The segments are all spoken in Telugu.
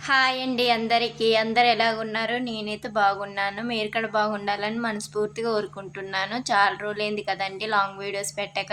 హాయ్ అండి అందరికీ. అందరూ ఎలాగున్నారు? నేనైతే బాగున్నాను. మీరు కూడా బాగుండాలని మనస్ఫూర్తిగా కోరుకుంటున్నాను. చాలా రోజులైంది కదండీ లాంగ్ వీడియోస్ పెట్టక.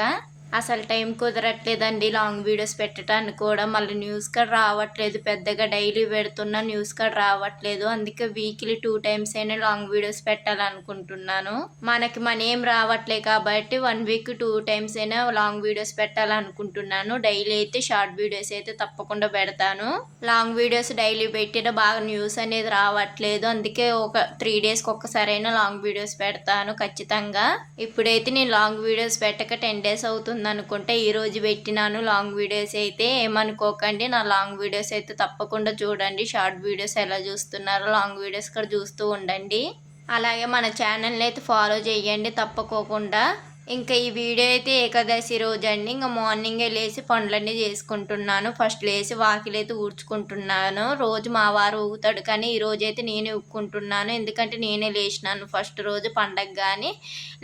అసలు టైం కుదరట్లేదండి లాంగ్ వీడియోస్ పెట్టడానికి కూడా. మళ్ళీ న్యూస్ కూడా రావట్లేదు. పెద్దగా డైలీ పెడుతున్నా న్యూస్ కూడా రావట్లేదు. అందుకే వీక్లీ 2 టైమ్స్ అయినా లాంగ్ వీడియోస్ పెట్టాలనుకుంటున్నాను. మనకి మనీ ఏం రావట్లేదు కాబట్టి 1 వీక్ 2 టైమ్స్ అయినా లాంగ్ వీడియోస్ పెట్టాలనుకుంటున్నాను. డైలీ అయితే షార్ట్ వీడియోస్ అయితే తప్పకుండా పెడతాను. లాంగ్ వీడియోస్ డైలీ పెట్టినా బాగా న్యూస్ అనేది రావట్లేదు. అందుకే ఒక 3 డేస్కి ఒక్కసారైనా లాంగ్ వీడియోస్ పెడతాను ఖచ్చితంగా. ఇప్పుడైతే నేను లాంగ్ వీడియోస్ పెట్టక 10 డేస్ అవుతుంది అనుకుంటే ఈరోజు పెట్టినాను లాంగ్ వీడియోస్ అయితే. ఏమనుకోకండి, నా లాంగ్ వీడియోస్ అయితే తప్పకుండా చూడండి. షార్ట్ వీడియోస్ ఎలా చూస్తున్నారో లాంగ్ వీడియోస్ కూడా చూస్తూ ఉండండి. అలాగే మన ఛానల్ని అయితే ఫాలో చేయండి తప్పకోకుండా. ఇంకా ఈ వీడియో అయితే ఏకాదశి రోజు అండి. ఇంకా మార్నింగే లేచి పనులన్నీ చేసుకుంటున్నాను. ఫస్ట్ లేచి వాకిలైతే ఊడ్చుకుంటున్నాను. రోజు మా వారు ఊగుతాడు కానీ ఈరోజు అయితే నేనే ఊక్కుంటున్నాను. ఎందుకంటే నేనే లేచినాను ఫస్ట్ రోజు పండగ కానీ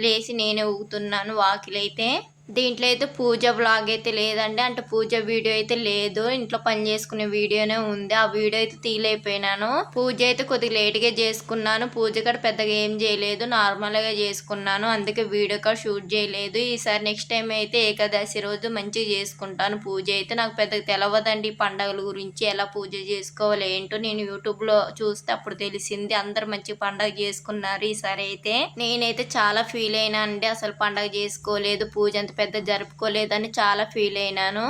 లేచి నేనే ఊగుతున్నాను వాకిలైతే. దీంట్లో అయితే పూజ వ్లాగ్ అయితే లేదండి, అంటే పూజ వీడియో అయితే లేదు. ఇంట్లో పని చేసుకునే వీడియోనే ఉంది. ఆ వీడియో అయితే తీయలేకపోయినాను. పూజ అయితే కొద్దిగా లేట్గా చేసుకున్నాను. పూజ కూడా పెద్దగా ఏం చేయలేదు, నార్మల్గా చేసుకున్నాను. అందుకే వీడియో కూడా షూట్ చేయలేదు. ఈసారి నెక్స్ట్ టైం అయితే ఏకాదశి రోజు మంచిగా చేసుకుంటాను పూజ అయితే. నాకు పెద్దగా తెలవదండి పండగల గురించి, ఎలా పూజ చేసుకోవాలి ఏంటో. నేను యూట్యూబ్లో చూస్తే అప్పుడు తెలిసింది. అందరు మంచి పండగ చేసుకున్నారు. ఈసారి అయితే నేనైతే చాలా ఫీల్ అయినా అండి. అసలు పండగ చేసుకోలేదు, పూజ అంత పెద్ద జరుపుకోలేదని చాలా ఫీల్ అయినాను.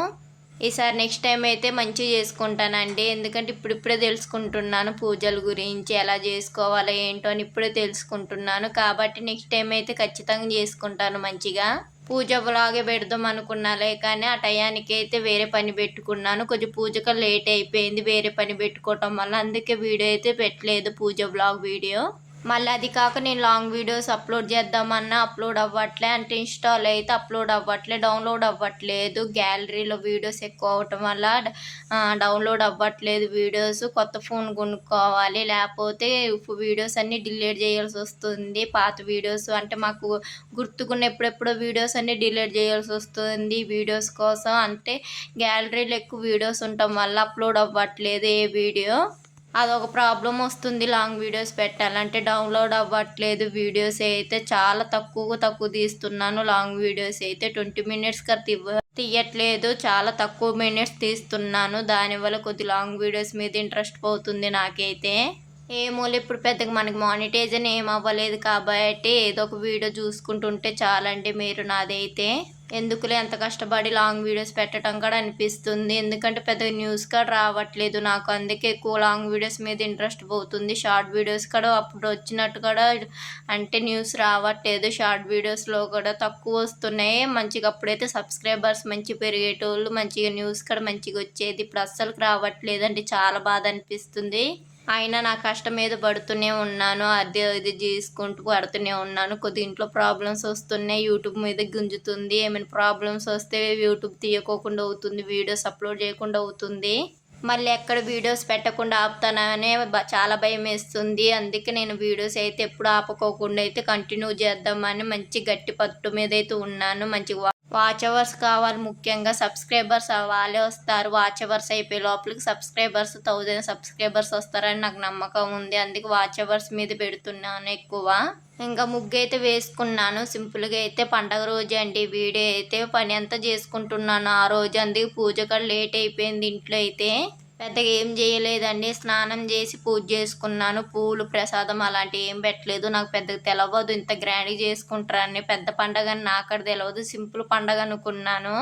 ఈసారి నెక్స్ట్ టైం అయితే మంచిగా చేసుకుంటానండి. ఎందుకంటే ఇప్పుడిప్పుడే తెలుసుకుంటున్నాను పూజల గురించి, ఎలా చేసుకోవాలో ఏంటో అని ఇప్పుడే తెలుసుకుంటున్నాను. కాబట్టి నెక్స్ట్ టైం అయితే ఖచ్చితంగా చేసుకుంటాను మంచిగా. పూజ వ్లాగే పెడదాం అనుకున్నాలే కానీ ఆ టయానికి అయితే వేరే పని పెట్టుకున్నాను. కొంచెం పూజకు లేట్ అయిపోయింది వేరే పని పెట్టుకోవటం వల్ల. అందుకే వీడియో అయితే పెట్టలేదు, పూజ వ్లాగ్ వీడియో. మళ్ళీ అది కాక నేను లాంగ్ వీడియోస్ అప్లోడ్ చేద్దామన్నా అప్లోడ్ అవ్వట్లే. అంటే ఇన్స్టాల్ అయితే అప్లోడ్ అవ్వట్లే, డౌన్లోడ్ అవ్వట్లేదు. గ్యాలరీలో వీడియోస్ ఎక్కువ అవటం వల్ల డౌన్లోడ్ అవ్వట్లేదు వీడియోస్. కొత్త ఫోన్ కొనుక్కోవాలి, లేకపోతే వీడియోస్ అన్నీ డిలీట్ చేయాల్సి వస్తుంది. పాత వీడియోస్ అంటే మాకు గుర్తుకున్న ఎప్పుడెప్పుడో వీడియోస్ అన్నీ డిలీట్ చేయాల్సి వస్తుంది వీడియోస్ కోసం. అంటే గ్యాలరీలో ఎక్కువ వీడియోస్ ఉండటం వల్ల అప్లోడ్ అవ్వట్లేదు ఏ వీడియో. అదొక ప్రాబ్లం వస్తుంది లాంగ్ వీడియోస్ పెట్టాలంటే. డౌన్లోడ్ అవ్వట్లేదు వీడియోస్ అయితే. చాలా తక్కువ తీస్తున్నాను లాంగ్ వీడియోస్ అయితే. 20 మినిట్స్ తీయట్లేదు, చాలా తక్కువ మినిట్స్ తీస్తున్నాను. దానివల్ల కొద్ది లాంగ్ వీడియోస్ మీద ఇంట్రెస్ట్ పోతుంది నాకైతే. ఏమోలే, ఇప్పుడు పెద్దగా మనకి మానిటైజేషన్ ఏం అవ్వలేదు కాబట్టి ఏదో ఒక వీడియో చూసుకుంటుంటే చాలండి మీరు. నాదైతే ఎందుకులే అంత కష్టపడి లాంగ్ వీడియోస్ పెట్టడం కూడా అనిపిస్తుంది. ఎందుకంటే పెద్దగా న్యూస్ కూడా రావట్లేదు నాకు. అందుకే ఎక్కువ లాంగ్ వీడియోస్ మీద ఇంట్రెస్ట్ పోతుంది. షార్ట్ వీడియోస్ కూడా అప్పుడు వచ్చినట్టు కూడా అంటే న్యూస్ రావట్లేదు. షార్ట్ వీడియోస్లో కూడా తక్కువ వస్తున్నాయి. మంచిగా అప్పుడైతే సబ్స్క్రైబర్స్ మంచి పెరిగేటోళ్ళు, మంచిగా న్యూస్ కూడా మంచిగా వచ్చేది. ఇప్పుడు అస్సలు రావట్లేదండి, చాలా బాధ అనిపిస్తుంది. అయినా నా కష్టం మీద పడుతూనే ఉన్నాను. అది ఇది చేసుకుంటూ పడుతూనే ఉన్నాను. కొద్ది ఇంట్లో ప్రాబ్లమ్స్ వస్తున్నాయి, యూట్యూబ్ మీద గుంజుతుంది. ఏమైనా ప్రాబ్లమ్స్ వస్తే యూట్యూబ్ తీయకోకుండా అవుతుంది, వీడియోస్ అప్లోడ్ చేయకుండా అవుతుంది. మళ్ళీ ఎక్కడ వీడియోస్ పెట్టకుండా ఆపుతాననే చాలా భయం వేస్తుంది. అందుకే నేను వీడియోస్ అయితే ఎప్పుడు ఆపుకోకుండా అయితే కంటిన్యూ చేద్దామని మంచి గట్టి పట్టు మీద అయితే ఉన్నాను. మంచి వాచ్ అవర్స్ కావాలి, ముఖ్యంగా సబ్స్క్రైబర్స్ వాళ్ళే వస్తారు. వాచ్ అవర్స్ అయిపోయే లోపలికి 1000 సబ్స్క్రైబర్స్ వస్తారని నాకు నమ్మకం ఉంది. అందుకే వాచ్ అవర్స్ మీద పెడుతున్నాను ఎక్కువ. ఇంకా ముగ్గు అయితే వేసుకున్నాను సింపుల్గా అయితే. పండగ రోజు అండి వీడియో అయితే. పని అంతా చేసుకుంటున్నాను ఆ రోజు, అందుకే పూజ కూడా లేట్ అయిపోయింది. ఇంట్లో అయితే పెద్దగా ఏం చేయలేదండి, స్నానం చేసి పూజ చేసుకున్నాను. పూలు ప్రసాదం అలాంటివి ఏం పెట్టలేదు. నాకు పెద్దగా తెలవదు ఇంత గ్రాండ్గా చేసుకుంటారని. పెద్ద పండగ అని నాకు తెలియదు, సింపుల్ పండగ అనుకున్నాను.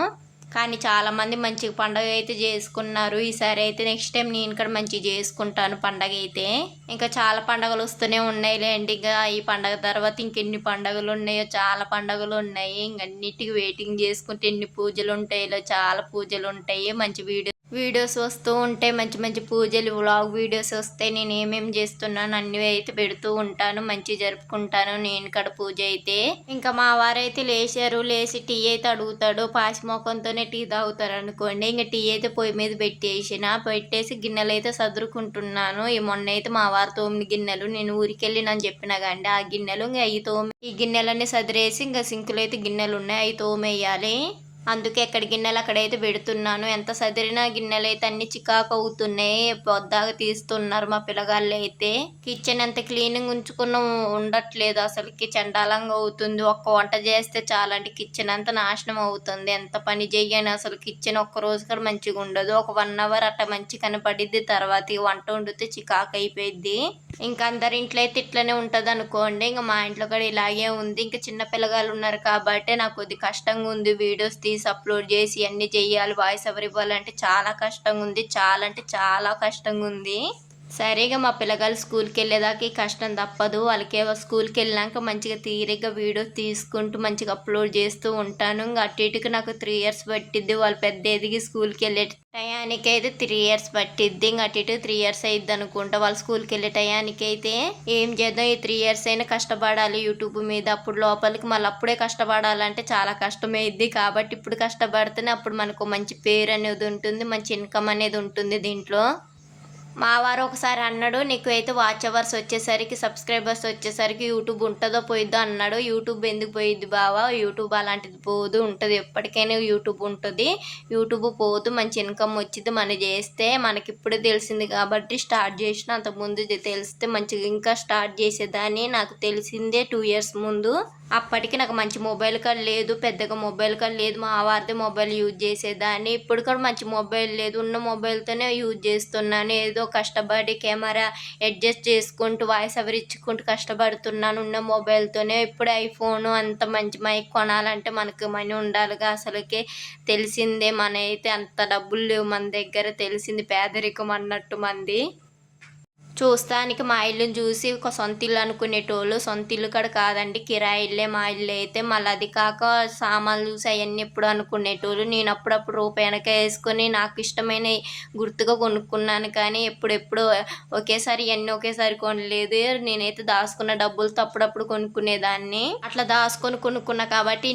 కానీ చాలామంది మంచిగా పండగ అయితే చేసుకున్నారు. ఈసారి అయితే నెక్స్ట్ టైం నేను కూడా మంచిగా చేసుకుంటాను పండగ అయితే. ఇంకా చాలా పండగలు వస్తూనే ఉన్నాయిలేండి. ఇంకా ఈ పండగ తర్వాత ఇంకెన్ని పండగలు ఉన్నాయో, చాలా పండగలు ఉన్నాయి. ఇంకన్నిటికీ వెయిటింగ్ చేసుకుంటే ఎన్ని పూజలు ఉంటాయో, చాలా పూజలు ఉంటాయి. మంచి వీడియోస్ వస్తూ ఉంటాయి, మంచి మంచి పూజలు వ్లాగ్ వీడియోస్ వస్తాయి. నేను ఏమేమి చేస్తున్నాను అన్నీ అయితే పెడుతూ ఉంటాను. మంచి జరుపుకుంటాను నేను కూడా పూజ అయితే. ఇంకా మా వారైతే లేచారు, లేచి టీ అయితే అడుగుతాడు. పాసి మొఖంతోనే టీ తాగుతారు అనుకోండి. ఇంకా టీ అయితే పొయ్యి మీద పెట్టేసి గిన్నెలు అయితే సదురుకుంటున్నాను. ఈ మొన్న అయితే మా వారు తోమిన గిన్నెలు, నేను ఊరికి వెళ్ళినని చెప్పినా కండి ఆ గిన్నెలు. ఇంకా అవి ఈ గిన్నెలన్నీ సదిరేసి ఇంకా సింకులు అయితే గిన్నెలు ఉన్నాయి, అవి తోమేయాలి. అందుకే ఎక్కడ గిన్నెలు అక్కడైతే పెడుతున్నాను. ఎంత సదిరినా గిన్నెలు అయితే అన్ని చికాకు అవుతున్నాయి. పొద్దాగా తీస్తున్నారు మా పిల్లగాళ్ళు అయితే. కిచెన్ ఎంత క్లీనింగ్ ఉంచుకున్న ఉండట్లేదు, అసలుకి చండాలంగా అవుతుంది. ఒక్క వంట చేస్తే చాలండి కిచెన్ అంతా నాశనం అవుతుంది. ఎంత పని చెయ్యని అసలు కిచెన్ ఒక్క రోజు కూడా మంచిగా ఉండదు. ఒక 1 అవర్ అట్లా మంచి కనపడిద్ది, తర్వాత ఈ వంట వండితే చికాకు అయిపోయిద్ది. ఇంకా అందరి ఇంట్లో అయితే ఇట్లనే ఉంటుంది అనుకోండి. ఇంకా మా ఇంట్లో కూడా ఇలాగే ఉంది. ఇంకా చిన్న పిల్లగాళ్ళు ఉన్నారు కాబట్టి నాకు కొద్ది కష్టంగా ఉంది. వీడియోస్ తీసి అప్లోడ్ చేసి అన్నీ చెయ్యాలి, వాయిస్ ఓవర్ ఇవ్వాలంటే చాలా కష్టంగా ఉంది. చాలా అంటే చాలా కష్టంగా ఉంది. సరిగా మా పిల్లగాళ్ళు స్కూల్కి వెళ్ళేదాకా ఈ కష్టం తప్పదు. వాళ్ళకి స్కూల్కి వెళ్ళినాక మంచిగా తీరిగ్గా వీడియోస్ తీసుకుంటూ మంచిగా అప్లోడ్ చేస్తూ ఉంటాను. ఇంకా అటు ఇటుకి నాకు 3 years పట్టిద్ది. వాళ్ళు పెద్ద ఎదిగి స్కూల్కి వెళ్ళే టయానికి అయితే 3 years పట్టిద్ది. ఇంకా అటు ఇటు 3 years అయ్యిద్ది అనుకుంటా వాళ్ళు స్కూల్కి వెళ్ళే టయానికి అయితే. ఏం చేద్దాం, ఈ 3 years అయినా కష్టపడాలి యూట్యూబ్ మీద. అప్పుడు లోపలికి మళ్ళీ అప్పుడే కష్టపడాలంటే చాలా కష్టమైద్ది. కాబట్టి ఇప్పుడు కష్టపడితేనే అప్పుడు మనకు మంచి పేరు అనేది ఉంటుంది, మంచి ఇన్కమ్ అనేది ఉంటుంది దీంట్లో. మా వారు ఒకసారి అన్నాడు, నీకు అయితే వాచ్ అవర్స్ వచ్చేసరికి సబ్స్క్రైబర్స్ వచ్చేసరికి యూట్యూబ్ ఉంటుందో పోయిద్దో అన్నాడు. యూట్యూబ్ ఎందుకు పోయిద్ది బావా, యూట్యూబ్ అలాంటిది పోదు, ఉంటుంది ఎప్పటికైనా యూట్యూబ్ ఉంటుంది. యూట్యూబ్ పోదు, మంచి ఇన్కమ్ వచ్చింది మనం చేస్తే. మనకి ఇప్పుడే తెలిసింది కాబట్టి స్టార్ట్ చేసిన, అంతకుముందు తెలిస్తే మంచిగా ఇంకా స్టార్ట్ చేసేదాన్ని. నాకు తెలిసిందే 2 years ముందు. అప్పటికి నాకు మంచి మొబైల్ కార్డ్ లేదు, పెద్దగా మొబైల్ కార్డ్ లేదు. మా వారిదే మొబైల్ యూజ్ చేసేదాన్ని. ఇప్పుడు కూడా మంచి మొబైల్ లేదు, ఉన్న మొబైల్తోనే యూజ్ చేస్తున్నాను. ఏదో కష్టపడి కెమెరా అడ్జస్ట్ చేసుకుంటూ వాయిస్ ఓవర్ ఇచ్చుకుంటూ కష్టపడుతున్నాను ఉన్న మొబైల్తోనే. ఇప్పుడు ఐఫోన్ అంత మంచి మైక్ కొనాలంటే మనకు మనీ ఉండాలిగా. అసలుకే తెలిసిందే, మన అయితే అంత డబ్బులు లేవు మన దగ్గర. తెలిసింది పేదరికం అన్నట్టు మంది. చూస్తానికి మా ఇల్లుని చూసి ఒక సొంత ఇల్లు అనుకునేటోళ్ళు, సొంత ఇల్లు కూడా కాదండి, కిరాయి ఇల్లే మా ఇల్లు అయితే. మళ్ళీ అది కాక సామాన్లు చూసి అవన్నీ ఎప్పుడు అనుకునేటోళ్ళు. నేను అప్పుడప్పుడు రూపాయి వెనక వేసుకొని నాకు ఇష్టమైన గుర్తుగా కొనుక్కున్నాను, కానీ ఎప్పుడెప్పుడు ఒకేసారి ఇవన్నీ ఒకేసారి కొనలేదు. నేనైతే దాచుకున్న డబ్బులతో అప్పుడప్పుడు కొనుక్కునేదాన్ని. అట్లా దాచుకొని కొనుక్కున్నా కాబట్టి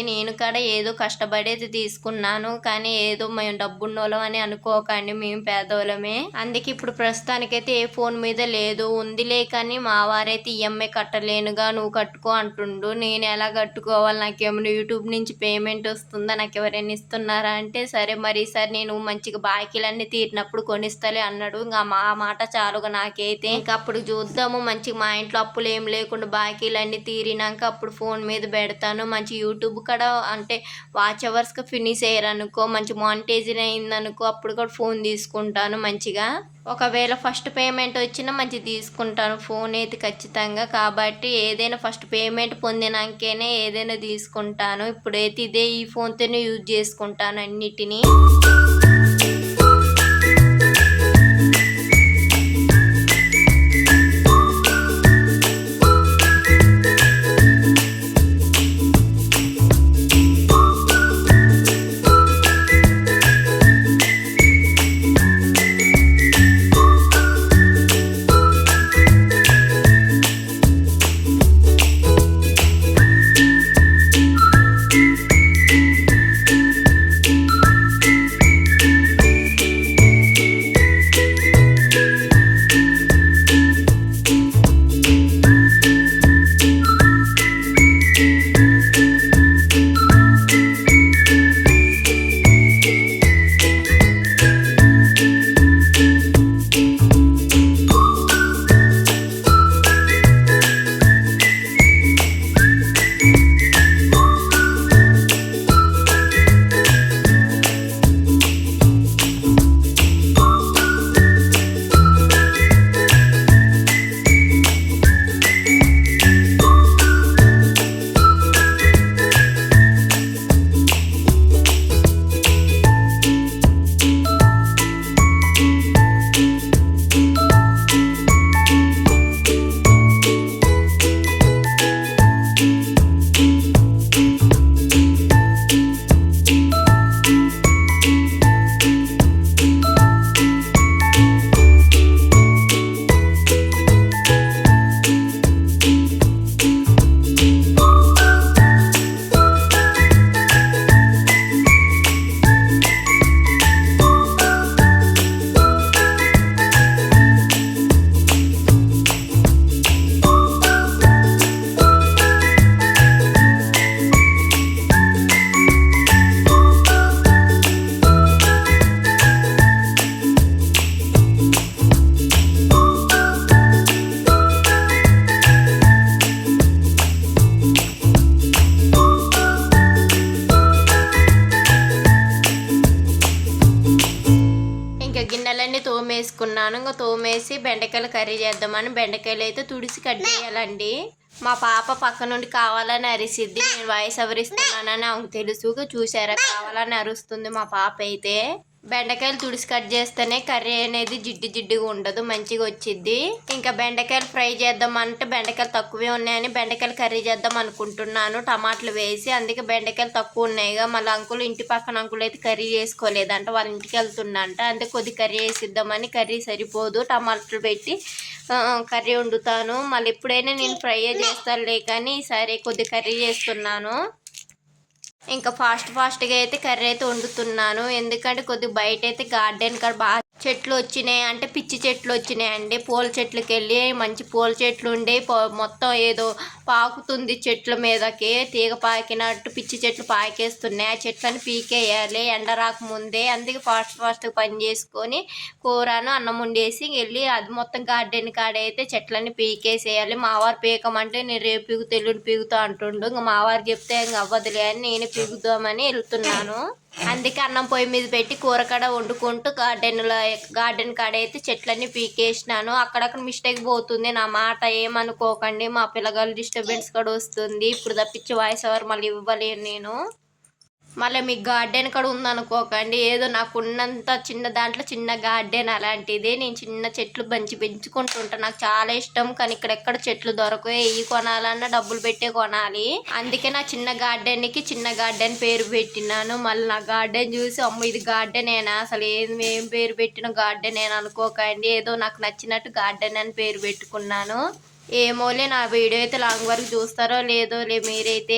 నేను కూడా ఏదో కష్టపడేది తీసుకున్నాను. కానీ ఏదో మేము డబ్బున్నోళ్ళం అని అనుకోకండి, మేము పేదోళ్ళమే. అందుకే ఇప్పుడు ప్రస్తుతానికైతే ఏ ఫోన్ మీద లేదు, ఉందిలే. కానీ మా వారైతే ఈఎంఐ కట్టలేనుగా, నువ్వు కట్టుకో అంటుండు. నేను ఎలా కట్టుకోవాలి, నాకేమైనా యూట్యూబ్ నుంచి పేమెంట్ వస్తుందా, నాకు ఎవరైనా ఇస్తున్నారా అంటే, సరే మరి ఈసారి నేను మంచిగా బాకీలన్నీ తీరినప్పుడు కొనిస్తలే అన్నాడు. ఇంకా మా మాట చాలుగా నాకైతే. ఇంకా అప్పుడు చూద్దాము, మంచిగా మా ఇంట్లో అప్పులు ఏం లేకుండా బాకీలన్నీ తీరినాక అప్పుడు ఫోన్ మీద పెడతాను. మంచి యూట్యూబ్ కూడా అంటే వాచ్ అవర్స్గా ఫినిష్ అయ్యారనుకో, మంచి మానిటైజర్ అయిందనుకో, అప్పుడు కూడా ఫోన్ తీసుకుంటాను మంచిగా. ఒకవేళ ఫస్ట్ పేమెంట్ వచ్చినా మంచి తీసుకుంటాను ఫోన్ అయితే ఖచ్చితంగా. కాబట్టి ఏదైనా ఫస్ట్ పేమెంట్ పొందినాకనే ఏదైనా తీసుకుంటాను. ఇప్పుడైతే ఇదే ఈ ఫోన్తోనే యూజ్ చేసుకుంటాను అన్నిటినీ. తోమేసుకున్నాను. ఇంకా తోమేసి బెండకాయలు కర్రీ చేద్దామని బెండకాయలు అయితే తుడిసి కట్ చేయాలండి. మా పాప పక్క నుండి కావాలని అరిసిద్ది. నేను వాయిస్ ఓవర్ ఇస్తున్నానని ఆమెకు తెలుసు. చూసారా, కావాలని అరుస్తుంది మా పాప అయితే. బెండకాయలు తుడిసి కట్ చేస్తేనే కర్రీ అనేది జిడ్డుగా ఉండదు, మంచిగా వచ్చిద్ది. ఇంకా బెండకాయలు ఫ్రై చేద్దామంటే బెండకాయలు తక్కువే ఉన్నాయని బెండకాయలు కర్రీ చేద్దాం అనుకుంటున్నాను టమాటాలు వేసి. అందుకే బెండకాయలు తక్కువ ఉన్నాయిగా. మళ్ళీ అంకులు ఇంటి పక్కన అంకులు అయితే కర్రీ చేసుకోలేదంట, వాళ్ళ ఇంటికి వెళ్తుందంట. అందుకే కొద్ది కర్రీ వేసిద్దామని. కర్రీ సరిపోదు, టమాటాలు పెట్టి కర్రీ వండుతాను. మళ్ళీ ఎప్పుడైనా నేను ఫ్రై చేస్తానులే కానీ ఈసారి కొద్ది కర్రీ చేస్తున్నాను. ఇంకా ఫాస్ట్గా అయితే కర్రీ అయితే వండుతున్నాను. ఎందుకంటే కొద్దిగా బయట అయితే గార్డెన్ కాడ బాగా చెట్లు వచ్చినాయి, అంటే పిచ్చి చెట్లు వచ్చినాయండి. పూల చెట్లకి వెళ్ళి మంచి పూల చెట్లు ఉండి మొత్తం ఏదో పాకుతుంది చెట్ల మీదకి, తీగ పాకినట్టు పిచ్చి చెట్లు పాకేస్తున్నాయి. ఆ చెట్లను పీకేయాలి ఎండ రాకముందే. అందుకే ఫాస్ట్గా పని చేసుకొని కూరను అన్నం వండేసి వెళ్ళి అది మొత్తం గార్డెన్ కాడైతే చెట్లన్నీ పీకేసేయాలి. మావారు పీకమంటే నేను రేపు పీగుతా ఎల్లుండి పీగుతా అంటుండు. ఇంకా మావారు చెప్తే ఇంకా అవ్వదులే అని నేను పీగుదామని వెళ్తున్నాను. అందుకే అన్నం పొయ్యి మీద పెట్టి కూర కాడ వండుకుంటూ గార్డెన్ కాడ అయితే చెట్లన్నీ పీకేసినాను. అక్కడక్కడ మిస్టేక్ పోతుంది, నా మాట ఏమనుకోకండి. మా పిల్లగాళ్ళు డిస్టర్బెన్స్ కూడా వస్తుంది. ఇప్పుడు తప్పించి వాయిస్ ఓవర్ మళ్ళీ ఇవ్వలేను నేను. మళ్ళీ మీకు గార్డెన్ కూడా ఉందనుకోకండి. ఏదో నాకు ఉన్నంత చిన్న దాంట్లో చిన్న గార్డెన్ అలాంటిది. నేను చిన్న చెట్లు పెంచుకుంటుంటాను, నాకు చాలా ఇష్టం. కానీ ఇక్కడెక్కడ చెట్లు దొరకవు. ఇవి కొనాలన్నా డబ్బులు పెట్టే కొనాలి. అందుకే నా చిన్న గార్డెన్కి చిన్న గార్డెన్ పేరు పెట్టినాను. మళ్ళీ నా గార్డెన్ చూసి అమ్మ ఇది గార్డెనేనా, అసలు ఏం పేరు పెట్టిన గార్డెన్ అని అనుకోకండి. ఏదో నాకు నచ్చినట్టు గార్డెన్ అని పేరు పెట్టుకున్నాను. ఏమోలే, నా వీడియో అయితే లాంగ్ వరకు చూస్తారో లేదో మీరైతే.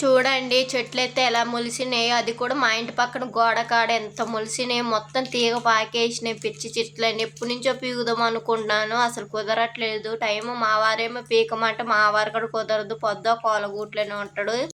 చూడండి చెట్లు అయితే ఎలా మొలిసినాయో. అది కూడా మా ఇంటి పక్కన గోడ కాడ ఎంత మొలిసినాయో. మొత్తం తీగ పాకేసినాయి పిచ్చి చెట్లని. ఎప్పటి నుంచో పీకుదాం అనుకుంటున్నాను, అసలు కుదరట్లేదు టైము. మా వారేమో పీకమంటే మా వారు కూడా కుదరదు, పొద్దు కోలగూట్లోనే ఉంటాడు.